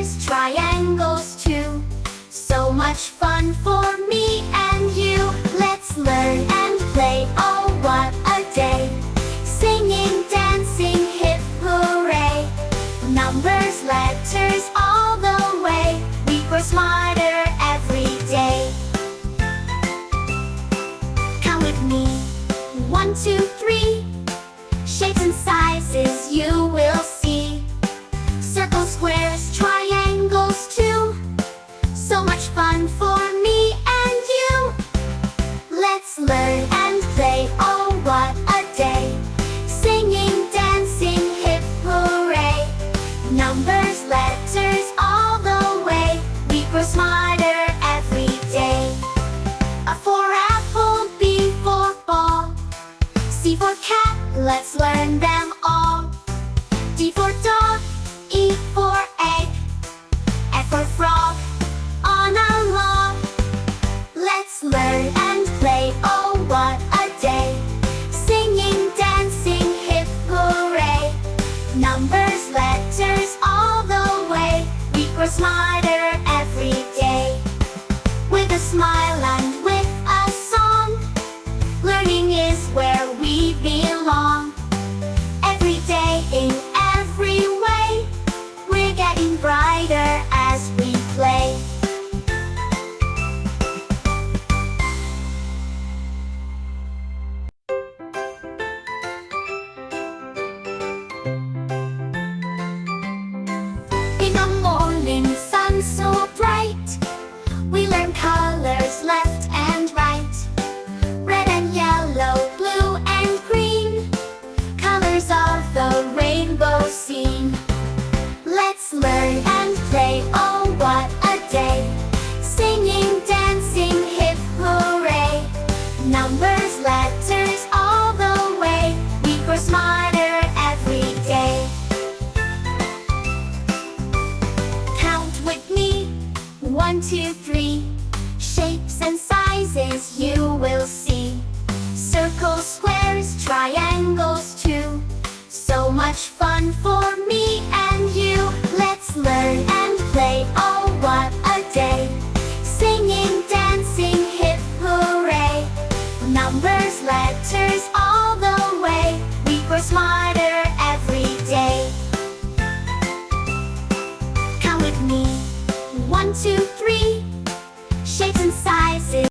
squares, triangles too. So much fun for me and you. Let's learn and play, oh what a day. Singing, dancing, hip hooray. Numbers, letters all the way. We grow smarter every day. Count with me. 1, 2, 3. Shapes and sizes you will see. Circles, squares, triangles too. So much fun for me and you. Let's learn and play, oh what a day. Singing, dancing, hip hooray. Numbers, letters all the way. We grow smarter every day. A for apple, B for ball, C for cat, let's learn them all. D for dog, E for egg, F for frog, on a log. Let's learn and play, oh what a day. Singing, dancing, hip hooray. Numbers, letters all the way. We grow smarter every day. With a smile and with a song, learning is where we belong. Every day in every way, we're getting brighter as we play. In the morning sun so bright, we learn colors left and right. Red and yellow, blue and green, colors of the rainbow seen. Let's learn and play, oh what a day. Singing, dancing, hip hooray. Numbers, letters all the way. We grow smarter every day. Count with me. 1, 2, 3. Shapes and sizes you will see. Circles, squares, triangles too. So much fun for me and you. Let's learn and play, oh what a day. Singing, dancing, hip hooray. Numbers, letters all the way. We grow smarter every day. Count with me. 1, 2,